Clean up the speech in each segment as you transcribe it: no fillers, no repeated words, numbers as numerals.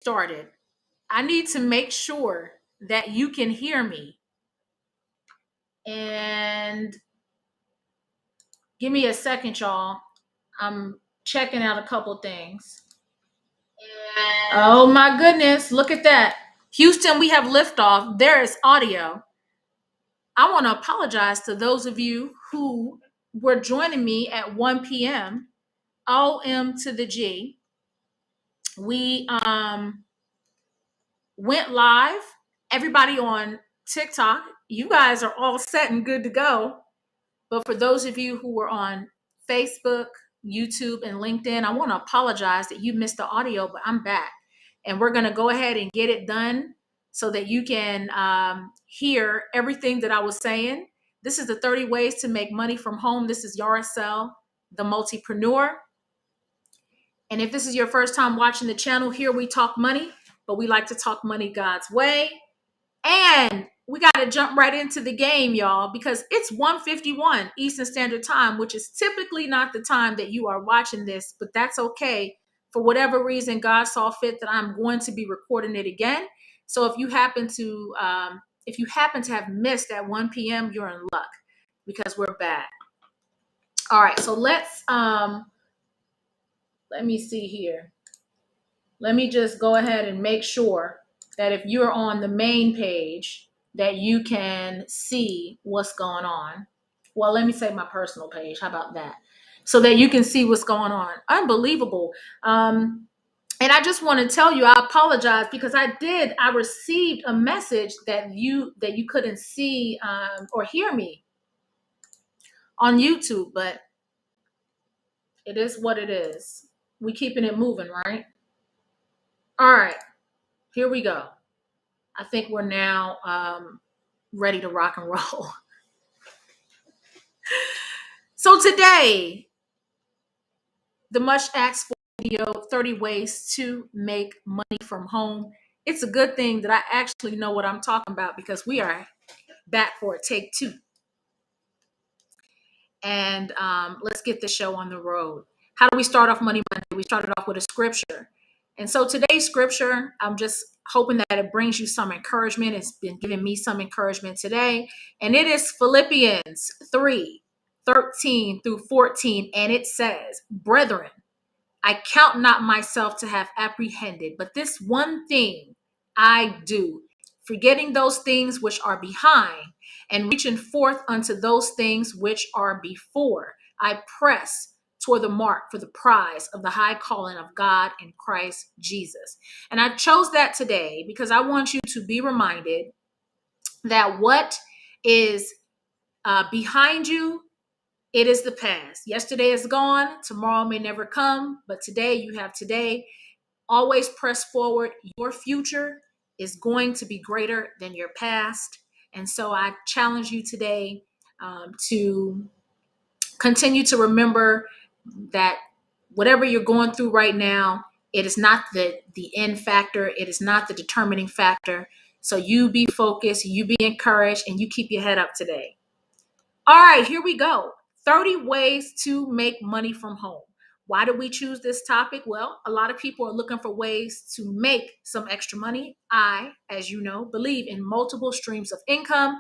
started. I need to make sure that you can hear me. And give me a second, y'all. I'm checking out a couple things. Oh my goodness, look at that. Houston, we have liftoff. There is audio. I want to apologize to those of you who were joining me at 1 p.m. OM to the G. We went live. Everybody on TikTok, you guys are all set and good to go. But for those of you who were on Facebook, YouTube, and LinkedIn, I want to apologize that you missed the audio, but I'm back. And we're going to go ahead and get it done so that you can hear everything that I was saying. This is the 30 ways to make money from home. This is Yaracel, the multipreneur. And if this is your first time watching the channel, here we talk money, but we like to talk money God's way. And we got to jump right into the game, y'all, because it's 1:51 Eastern Standard Time, which is typically not the time that you are watching this, but that's okay. For whatever reason, God saw fit that I'm going to be recording it again. So if you happen to have missed at 1 p.m., you're in luck because we're back. All right, so let me see here. Let me just go ahead and make sure that if you're on the main page, that you can see what's going on. Well, let me say my personal page. How about that? So that you can see what's going on. Unbelievable. And I just want to tell you, I apologize because I received a message that you couldn't see or hear me on YouTube, but it is what it is. We keeping it moving, right? All right, here we go. I think we're now ready to rock and roll. So today, the much asked for video, 30 ways to make money from home. It's a good thing that I actually know what I'm talking about because we are back for a take two. And let's get the show on the road. How do we start off Money Monday? We started off with a scripture. And so today's scripture, I'm just hoping that it brings you some encouragement. It's been giving me some encouragement today. And it is Philippians 3:13 through 14. And it says, "Brethren, I count not myself to have apprehended, but this one thing I do, forgetting those things which are behind and reaching forth unto those things which are before. I press toward the mark for the prize of the high calling of God in Christ Jesus." And I chose that today because I want you to be reminded that what is behind you, it is the past. Yesterday is gone. Tomorrow may never come, but today you have today. Always press forward. Your future is going to be greater than your past. And so I challenge you today to continue to remember that whatever you're going through right now, it is not the end factor. It is not the determining factor. So you be focused, you be encouraged, and you keep your head up today. All right, here we go. 30 ways to make money from home. Why did we choose this topic? Well, a lot of people are looking for ways to make some extra money. I, as you know, believe in multiple streams of income.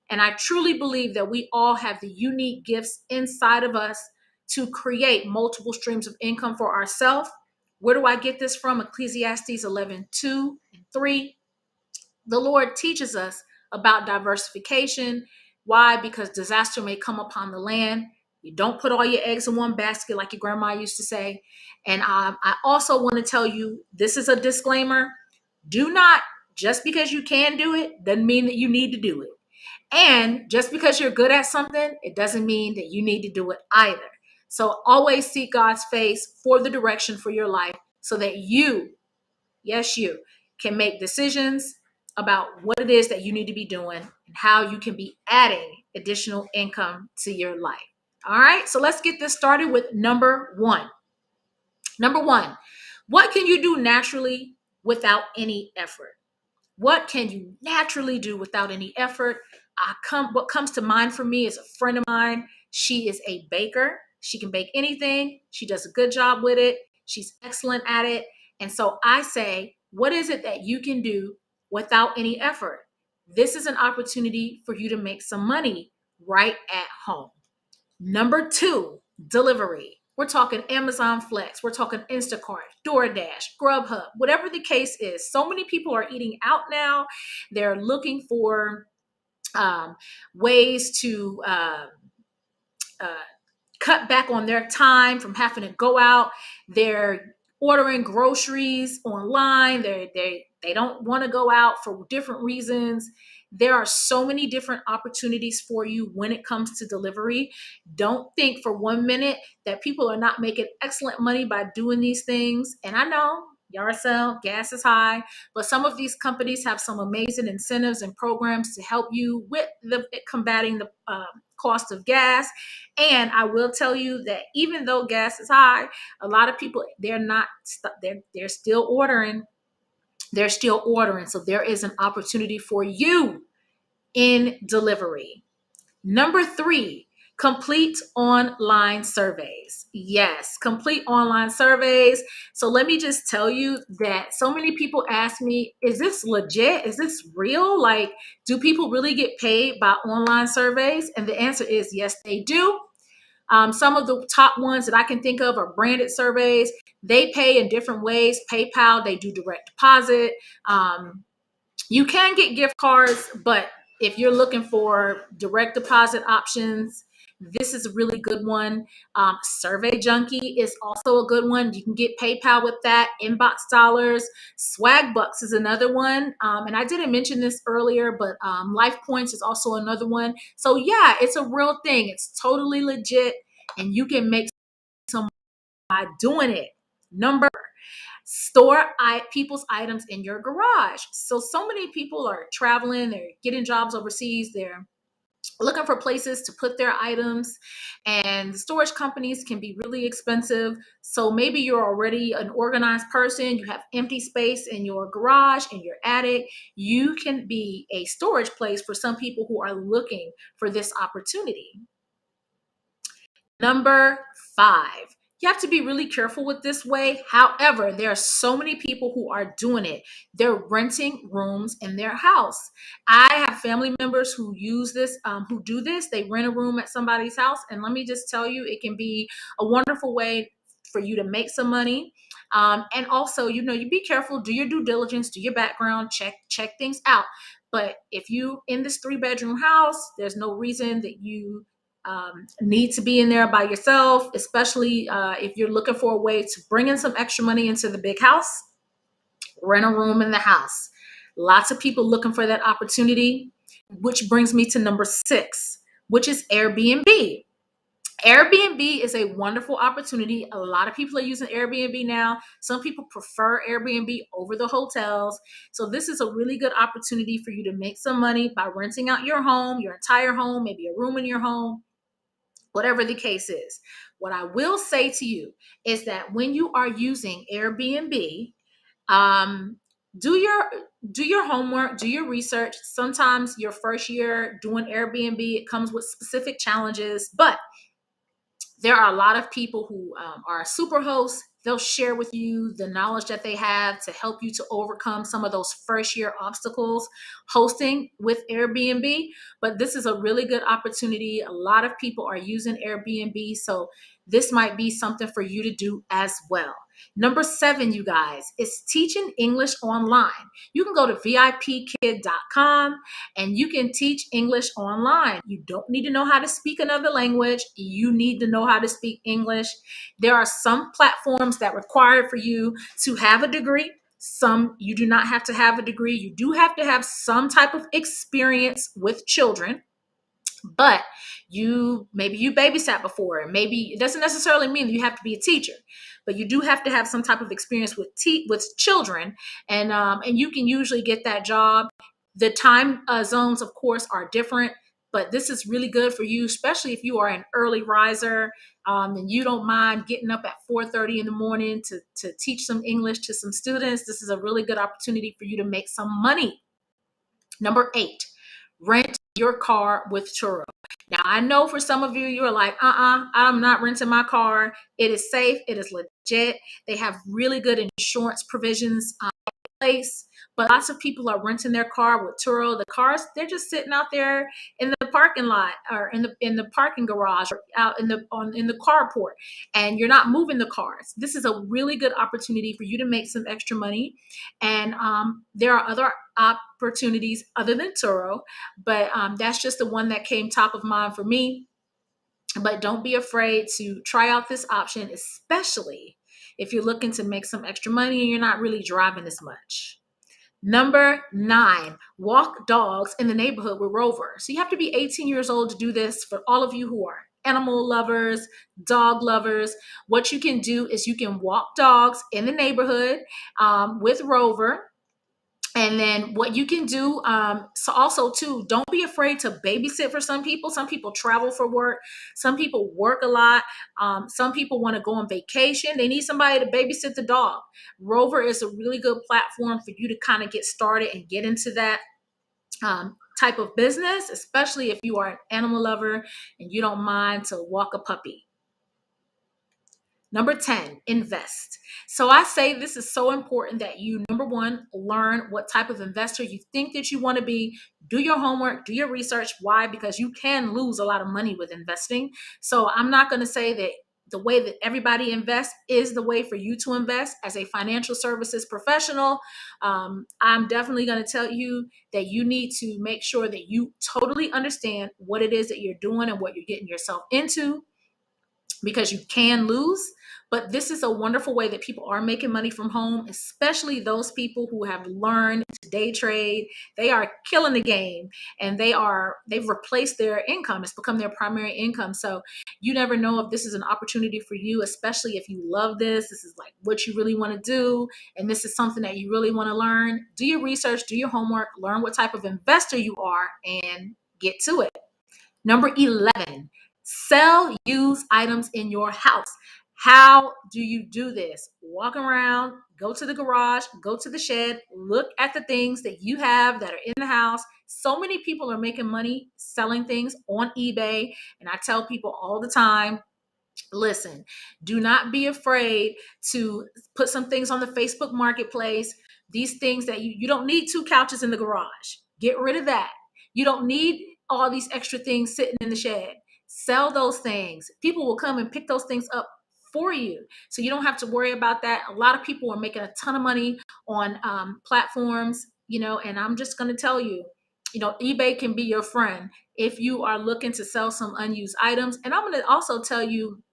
And I truly believe that we all have the unique gifts inside of us to create multiple streams of income for ourselves. Where do I get this from? Ecclesiastes 11:2-3. The Lord teaches us about diversification. Why? Because disaster may come upon the land. You don't put all your eggs in one basket like your grandma used to say. And I also want to tell you, this is a disclaimer. Do not, just because you can do it, doesn't mean that you need to do it. And just because you're good at something, it doesn't mean that you need to do it either. So always seek God's face for the direction for your life so that you, yes, you, can make decisions about what it is that you need to be doing and how you can be adding additional income to your life. All right, so let's get this started with number one. Number one, what can you do naturally without any effort? What can you naturally do without any effort? What comes to mind for me is a friend of mine. She is a baker. She can bake anything. She does a good job with it. She's excellent at it. And so I say, What is it that you can do without any effort? This is an opportunity for you to make some money right at home. Number two, delivery. We're talking Amazon Flex. We're talking Instacart, DoorDash, Grubhub, whatever the case is. So many people are eating out now. They're looking for ways to uh, cut back on their time from having to go out. They're ordering groceries online. They don't want to go out for different reasons. There are so many different opportunities for you when it comes to delivery. Don't think for 1 minute that people are not making excellent money by doing these things. And I know y'all sell gas is high, but some of these companies have some amazing incentives and programs to help you with the combating the cost of gas. And I will tell you that even though gas is high, a lot of people, they're still ordering. They're still ordering. So there is an opportunity for you in delivery. Number three, complete online surveys. Yes, complete online surveys. So let me just tell you that so many people ask me, is this legit? Is this real? Like, do people really get paid by online surveys? And the answer is yes, they do. Some of the top ones that I can think of are branded surveys. They pay in different ways. PayPal, they do direct deposit. You can get gift cards, but if you're looking for direct deposit options, this is a really good one. Survey Junkie is also a good one. You can get PayPal with that. Inbox Dollars. Swag Bucks is another one. And I didn't mention this earlier, but Life Points is also another one. So yeah, it's a real thing. It's totally legit, and you can make some by doing it. Number store people's items in your garage. So many people are traveling, they're getting jobs overseas, they're looking for places to put their items, and the storage companies can be really expensive. So maybe you're already an organized person, you have empty space in your garage, in your attic. You can be a storage place for some people who are looking for this opportunity. Number five, you have to be really careful with this way. However, there are so many people who are doing it. They're renting rooms in their house. I have family members who use this, who do this. They rent a room at somebody's house. And let me just tell you, it can be a wonderful way for you to make some money. And also, you be careful, do your due diligence, do your background, check things out. But if you in this 3-bedroom house, there's no reason that you need to be in there by yourself, especially if you're looking for a way to bring in some extra money into the big house. Rent a room in the house. Lots of people looking for that opportunity, which brings me to number six, which is Airbnb. Airbnb is a wonderful opportunity. A lot of people are using Airbnb now. Some people prefer Airbnb over the hotels. So this is a really good opportunity for you to make some money by renting out your home, your entire home, maybe a room in your home, whatever the case is. What I will say to you is that when you are using Airbnb, um, do your homework, do your research. Sometimes your first year doing Airbnb, it comes with specific challenges, but there are a lot of people who are super hosts. They'll share with you the knowledge that they have to help you to overcome some of those first year obstacles hosting with Airbnb. But this is a really good opportunity. A lot of people are using Airbnb. So this might be something for you to do as well. Number seven, you guys, is teaching English online. You can go to VIPkid.com and you can teach English online. You don't need to know how to speak another language. You need to know how to speak English. There are some platforms that require for you to have a degree. Some you do not have to have a degree. You do have to have some type of experience with children, but maybe you babysat before. Maybe it doesn't necessarily mean that you have to be a teacher, but you do have to have some type of experience with children, and you can usually get that job. The time zones, of course, are different, but this is really good for you, especially if you are an early riser, and you don't mind getting up at 4:30 in the morning to teach some English to some students. This is a really good opportunity for you to make some money. Number eight, rent your car with Turo. Now, I know for some of you, you're like, I'm not renting my car. It is safe. It is legit. They have really good insurance provisions place, but lots of people are renting their car with Turo. The cars, they're just sitting out there in the parking lot or in the parking garage or out in the carport, and you're not moving the cars. This is a really good opportunity for you to make some extra money. And there are other opportunities other than Turo, but that's just the one that came top of mind for me. But don't be afraid to try out this option, especially if you're looking to make some extra money and you're not really driving as much. Number 9, walk dogs in the neighborhood with Rover. So you have to be 18 years old to do this. For all of you who are animal lovers, dog lovers, what you can do is you can walk dogs in the neighborhood with Rover. And then what you can do, so also too, don't be afraid to babysit for some people. Some people travel for work. Some people work a lot. Some people want to go on vacation. They need somebody to babysit the dog. Rover is a really good platform for you to kind of get started and get into that type of business, especially if you are an animal lover and you don't mind to walk a puppy. Number 10, invest. So I say this is so important that you, number one, learn what type of investor you think that you want to be. Do your homework, do your research. Why? Because you can lose a lot of money with investing. So I'm not going to say that the way that everybody invests is the way for you to invest. As a financial services professional, I'm definitely going to tell you that you need to make sure that you totally understand what it is that you're doing and what you're getting yourself into, because you can lose. But this is a wonderful way that people are making money from home, especially those people who have learned to day trade. They are killing the game, and they've replaced their income. It's become their primary income. So you never know if this is an opportunity for you, especially if you love this. This is like what you really want to do, and this is something that you really want to learn. Do your research, do your homework, learn what type of investor you are, and get to it. Number 11, sell used items in your house. How do you do this? Walk around, go to the garage, go to the shed, look at the things that you have that are in the house. So many people are making money selling things on eBay. And I tell people all the time, listen, do not be afraid to put some things on the Facebook marketplace. These things that you don't need 2 couches in the garage. Get rid of that. You don't need all these extra things sitting in the shed. Sell those things. People will come and pick those things up for you. So you don't have to worry about that. A lot of people are making a ton of money on platforms, and I'm just going to tell you, eBay can be your friend if you are looking to sell some unused items. And I'm going to also tell you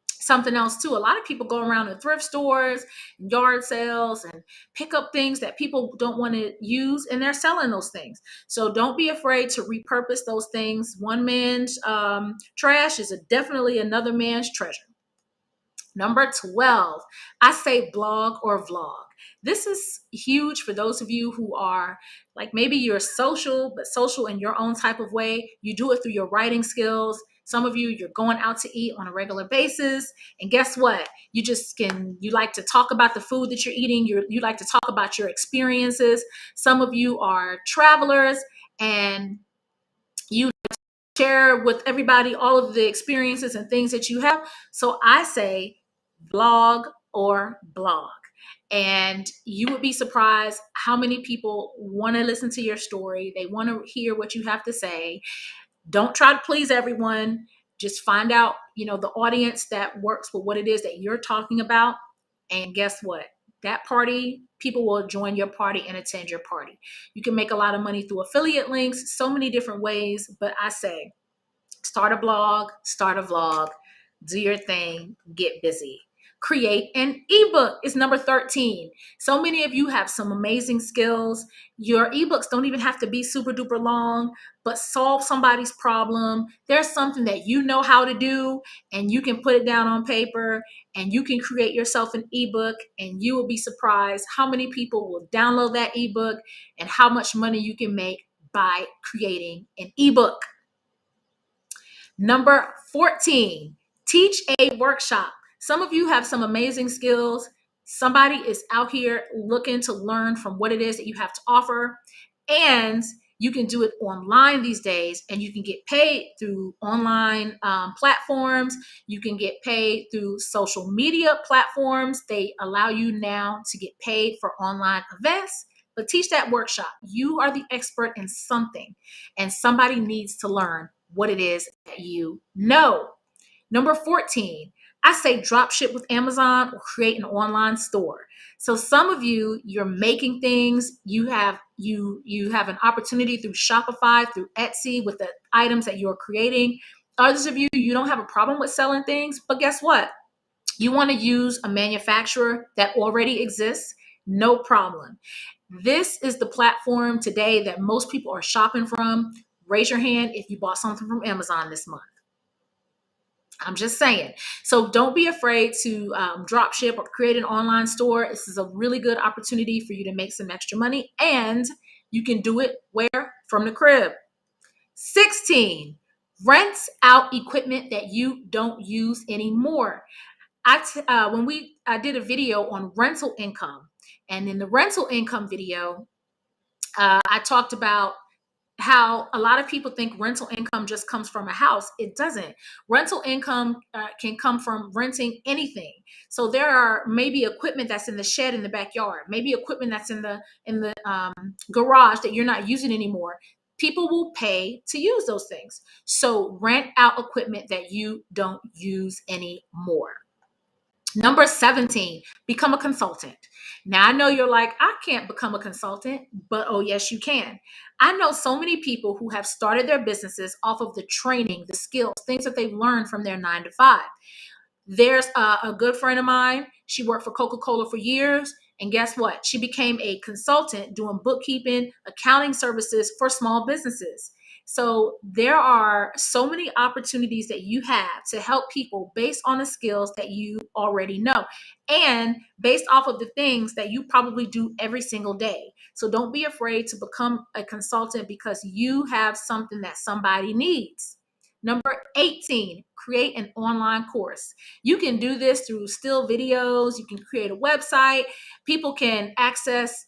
something else too. A lot of people go around to thrift stores, yard sales, and pick up things that people don't want to use, and they're selling those things. So don't be afraid to repurpose those things. One man's trash is definitely another man's treasure. Number 12, I say blog or vlog. This is huge for those of you who are like, maybe you're social, but social in your own type of way. You do it through your writing skills. Some of you, you're going out to eat on a regular basis. And guess what? You like to talk about the food that you're eating. You like to talk about your experiences. Some of you are travelers, and you share with everybody all of the experiences and things that you have. So I say vlog or blog. And you would be surprised how many people want to listen to your story. They want to hear what you have to say. Don't try to please everyone. Just find out, the audience that works with what it is that you're talking about. And guess what? That party, people will join your party and attend your party. You can make a lot of money through affiliate links, so many different ways. But I say, start a blog, start a vlog, do your thing, get busy. Create an ebook is number 13. So many of you have some amazing skills. Your ebooks don't even have to be super duper long, but solve somebody's problem. There's something that you know how to do, and you can put it down on paper, and you can create yourself an ebook, and you will be surprised how many people will download that ebook and how much money you can make by creating an ebook. Number 14, teach a workshop. Some of you have some amazing skills. Somebody is out here looking to learn from what it is that you have to offer. And You can do it online these days, and you can get paid through online platforms. You can get paid through social media platforms. They allow you now to get paid for online events. But teach that workshop. You are the expert in something, and somebody needs to learn what it is that you know. Number 14, I say drop ship with Amazon or create an online store. So some of you, you're making things, you have an opportunity through Shopify, through Etsy with the items that you're creating. Others of you, you don't have a problem with selling things, but guess what? You want to use a manufacturer that already exists, no problem. This is the platform today that most people are shopping from. Raise your hand if you bought something from Amazon this month. I'm just saying. So don't be afraid to drop ship or create an online store. This is a really good opportunity for you to make some extra money, and you can do it where? From the crib. 16, rent out equipment that you don't use anymore. I did a video on rental income, and in the rental income video, I talked about how a lot of people think rental income just comes from a house. It doesn't. Rental income can come from renting anything. So there are maybe equipment that's in the shed in the backyard, maybe equipment that's in the garage that you're not using anymore. People will pay to use those things. So rent out equipment that you don't use anymore. Number 17, become a consultant. Now, I know you're like, I can't become a consultant, but oh, yes, you can. I know so many people who have started their businesses off of the training, the skills, things that they've learned from their 9 to 5. There's a good friend of mine. She worked for Coca-Cola for years. And guess what? She became a consultant doing bookkeeping, accounting services for small businesses. So there are so many opportunities that you have to help people based on the skills that you already know and based off of the things that you probably do every single day. So don't be afraid to become a consultant because you have something that somebody needs. Number 18, create an online course. You can do this through still videos. You can create a website. People can access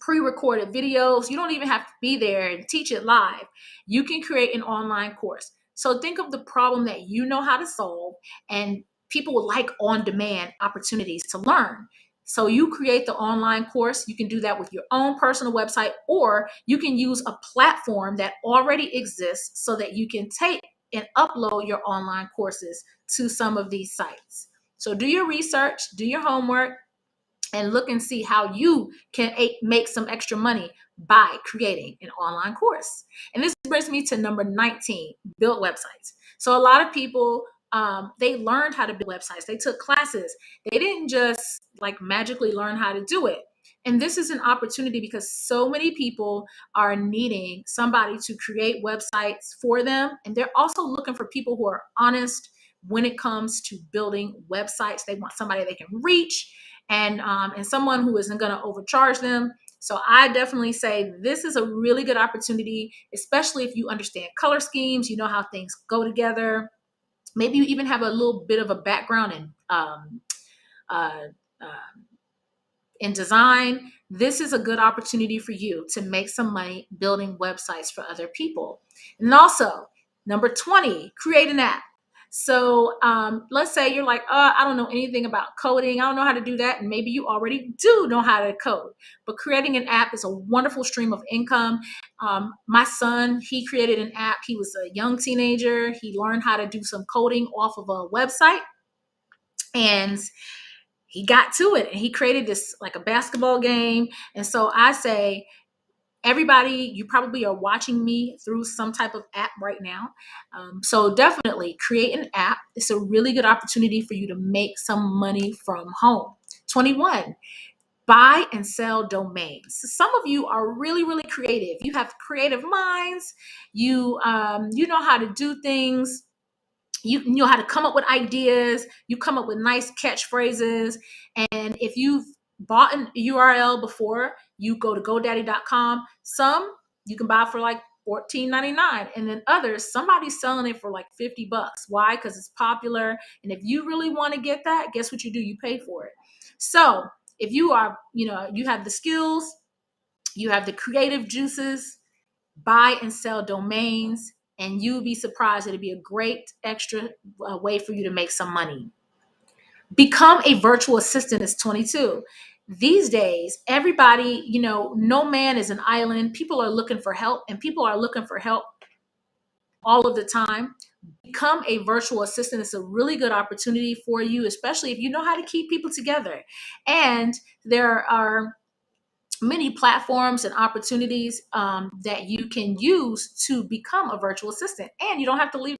pre-recorded videos. You don't even have to be there and teach it live. You can create an online course. So think of the problem that you know how to solve, and people would like on-demand opportunities to learn. So you create the online course. You can do that with your own personal website, or you can use a platform that already exists so that you can take and upload your online courses to some of these sites. So do your research, do your homework, and look and see how you can make some extra money by creating an online course. And this brings me to number 19, build websites. So a lot of people, they learned how to build websites. They took classes. They didn't just like magically learn how to do it. And this is an opportunity because so many people are needing somebody to create websites for them. And they're also looking for people who are honest when it comes to building websites. They want somebody they can reach, and someone who isn't going to overcharge them. So I definitely say this is a really good opportunity, especially if you understand color schemes, you know how things go together. Maybe you even have a little bit of a background uh, uh, in design. This is a good opportunity for you to make some money building websites for other people. And also, number 20, create an app. So let's say you're like, I don't know anything about coding. I don't know how to do that. And maybe you already do know how to code. But creating an app is a wonderful stream of income. My son, he created an app. He was a young teenager. He learned how to do some coding off of a website. And he got to it and he created this like a basketball game. And so I say, everybody, you probably are watching me through some type of app right now. So definitely create an app. It's a really good opportunity for you to make some money from home. 21, buy and sell domains. So some of you are really, really creative. You have creative minds. You know how to do things. You know how to come up with ideas. You come up with nice catchphrases. And if you've bought an URL before, you go to GoDaddy.com. Some you can buy for like $14.99, and then others, somebody's selling it for like $50. Why? Because it's popular. And if you really want to get that, guess what you do? You pay for it. So if you are, you have the skills, you have the creative juices, buy and sell domains, and you'll be surprised. It'll be a great extra way for you to make some money. Become a virtual assistant is 22. These days, everybody, no man is an island. People are looking for help, and people are looking for help all of the time. Become a virtual assistant. It's a really good opportunity for you, especially if you know how to keep people together. And there are many platforms and opportunities that you can use to become a virtual assistant, and you don't have to leave.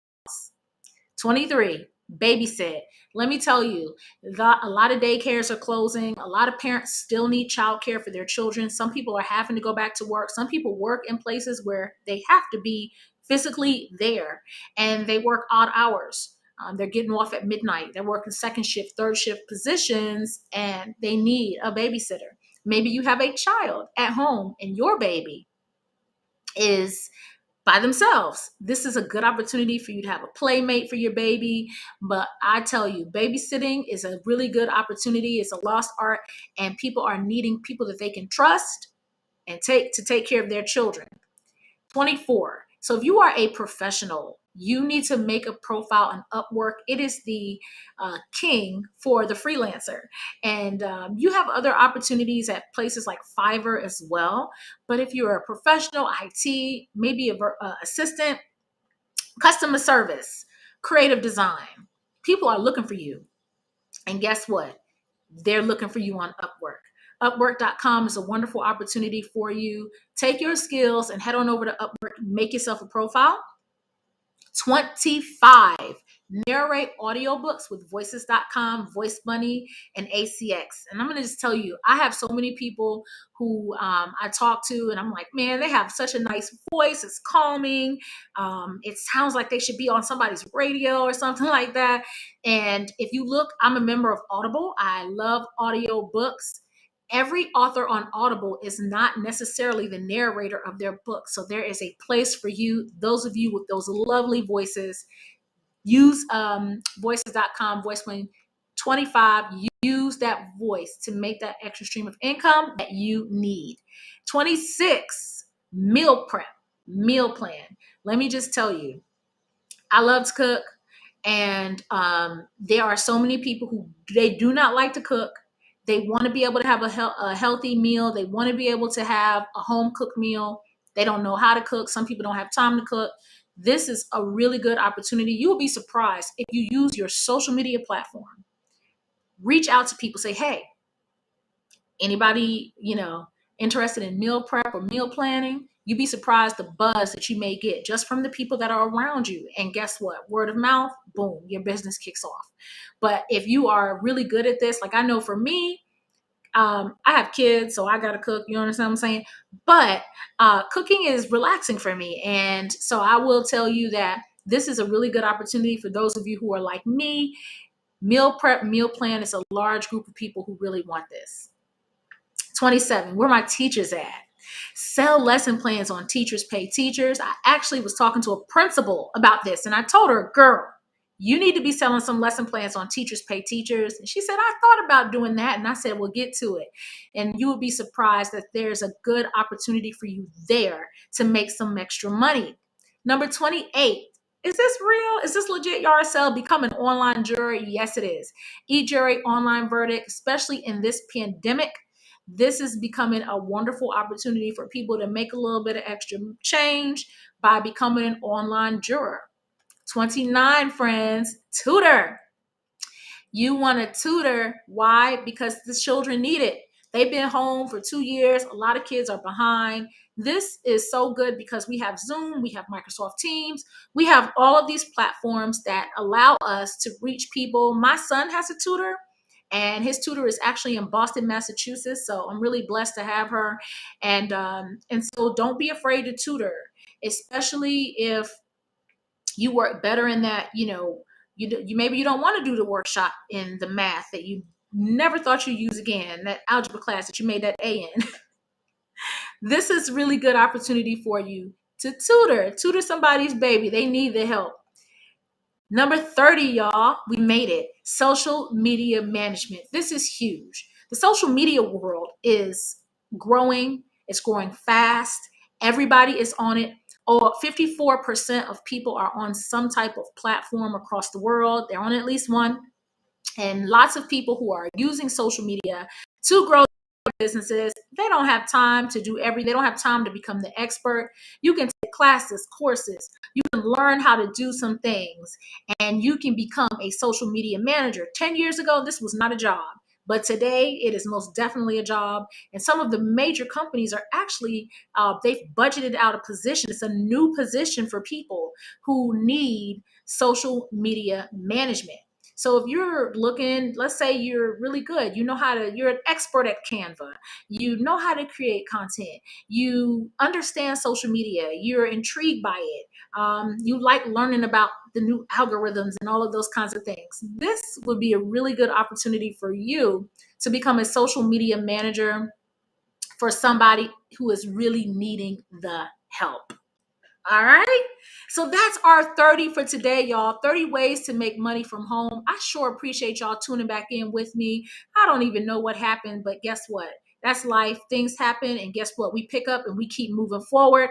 23, babysit. Let me tell you, a lot of daycares are closing. A lot of parents still need childcare for their children. Some people are having to go back to work. Some people work in places where they have to be physically there, and they work odd hours. They're getting off at midnight. They're working second shift, third shift positions, and they need a babysitter. Maybe you have a child at home and your baby is by themselves. This is a good opportunity for you to have a playmate for your baby. But I tell you, babysitting is a really good opportunity. It's a lost art, and people are needing people that they can trust and take care of their children. 24. So if you are a professional, you need to make a profile on Upwork. It is the king for the freelancer. And you have other opportunities at places like Fiverr as well. But if you're a professional, IT, maybe a assistant, customer service, creative design, people are looking for you. And guess what? They're looking for you on Upwork. Upwork.com is a wonderful opportunity for you. Take your skills and head on over to Upwork, make yourself a profile. 25, narrate audiobooks with voices.com, Voice Bunny, and ACX. And I'm going to just tell you, I have so many people who I talk to, and I'm like, man, they have such a nice voice. It's calming. It sounds like they should be on somebody's radio or something like that. And if you look, I'm a member of Audible. I love audiobooks. Every author on Audible is not necessarily the narrator of their book. So there is a place for you. Those of you with those lovely voices, use voices.com, voice when 25, use that voice to make that extra stream of income that you need. 26, meal prep, meal plan. Let me just tell you, I love to cook. And there are so many people who they do not like to cook. They want to be able to have a healthy meal. They want to be able to have a home cooked meal. They don't know how to cook. Some people don't have time to cook. This is a really good opportunity. You will be surprised if you use your social media platform. Reach out to people. Say, hey, anybody, interested in meal prep or meal planning? You'd be surprised the buzz that you may get just from the people that are around you. And guess what? Word of mouth, boom, your business kicks off. But if you are really good at this, like I know for me, I have kids, so I got to cook. You understand what I'm saying? But cooking is relaxing for me. And so I will tell you that this is a really good opportunity for those of you who are like me. Meal prep, meal plan is a large group of people who really want this. 27, where my teachers at? Sell lesson plans on Teachers Pay Teachers. I actually was talking to a principal about this, and I told her, girl, you need to be selling some lesson plans on Teachers Pay Teachers. And she said, I thought about doing that. And I said, well, get to it. And you will be surprised that there's a good opportunity for you there to make some extra money. Number 28, is this real? Is this legit, YRSL? Become an online juror? Yes, it is. E-jury online verdict, especially in this pandemic. This is becoming a wonderful opportunity for people to make a little bit of extra change by becoming an online juror. 29, friends, tutor. You want to tutor. Why? Because the children need it. They've been home for 2 years. A lot of kids are behind. This is so good because we have Zoom, we have Microsoft Teams, we have all of these platforms that allow us to reach people. My son has a tutor, and his tutor is actually in Boston, Massachusetts. So I'm really blessed to have her. And so don't be afraid to tutor, especially if you work better in that, you maybe you don't want to do the workshop in the math that you never thought you'd use again, that algebra class that you made that A in. This is really good opportunity for you to tutor somebody's baby. They need the help. Number 30, y'all, we made it. Social media management. This is huge. The social media world is growing. It's growing fast. Everybody is on it. Oh, 54% of people are on some type of platform across the world. They're on at least one. And lots of people who are using social media to grow businesses, they don't have time to do they don't have time to become the expert. You can take classes, courses, you can learn how to do some things, and you can become a social media manager. 10 years ago, this was not a job, but today it is most definitely a job. And some of the major companies are actually, they've budgeted out a position. It's a new position for people who need social media management. So if you're looking, let's say you're really good, you're an expert at Canva, you know how to create content, you understand social media, you're intrigued by it, you like learning about the new algorithms and all of those kinds of things. This would be a really good opportunity for you to become a social media manager for somebody who is really needing the help. All right. So that's our 30 for today, y'all. 30 ways to make money from home. I sure appreciate y'all tuning back in with me. I don't even know what happened, but guess what? That's life. Things happen. And guess what? We pick up and we keep moving forward.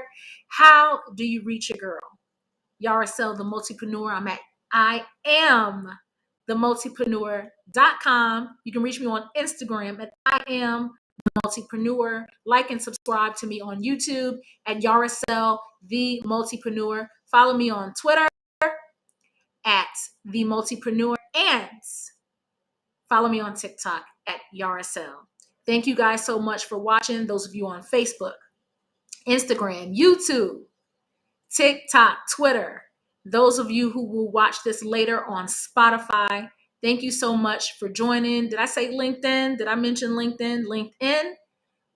How do you reach a girl? Yaracel, the multipreneur. I am the multipreneur.com. You can reach me on Instagram at I am multipreneur. Like and subscribe to me on YouTube at Yaracel the Multipreneur. Follow me on Twitter at the Multipreneur, and follow me on TikTok at Yaracel. Thank you guys so much for watching. Those of you on Facebook, Instagram, YouTube, TikTok, Twitter. Those of you who will watch this later on Spotify, thank you so much for joining. Did I say LinkedIn? Did I mention LinkedIn? LinkedIn.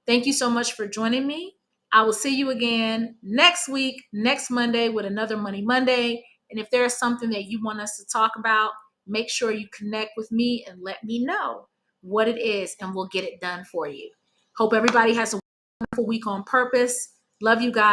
Thank you so much for joining me. I will see you again next week, next Monday, with another Money Monday. And if there is something that you want us to talk about, make sure you connect with me and let me know what it is, and we'll get it done for you. Hope everybody has a wonderful week on purpose. Love you guys.